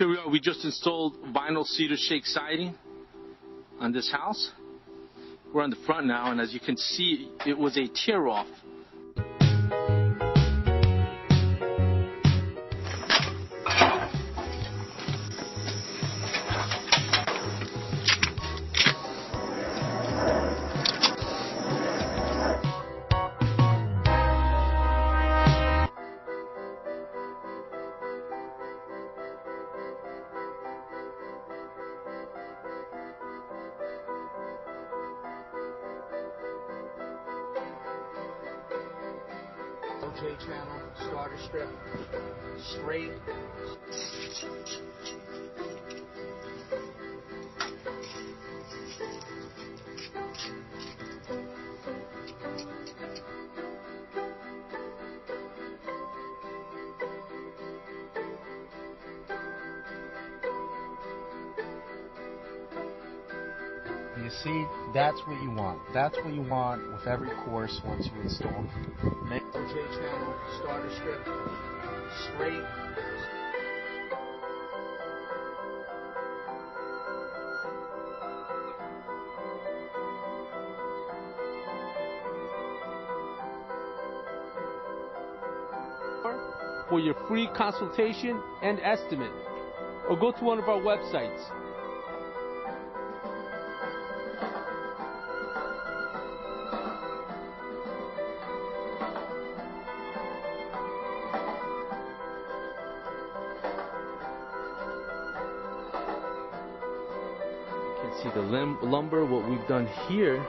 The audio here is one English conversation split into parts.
Here we are, we just installed vinyl cedar shake siding on this house. We're on the front now, and as you can see, it was a tear-off. J channel, starter strip, straight. You see, that's what you want. That's what you want with every course once you install. J channel, starter strip, straight. For your free consultation and estimate, or go to one of our websites. See the lumber, what we've done here,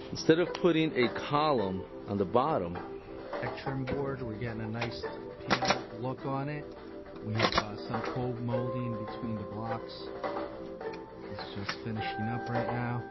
instead of putting a column on the bottom, Trim board, we're getting a nice peel look on it. We have some cold molding between the blocks. It's just finishing up right now.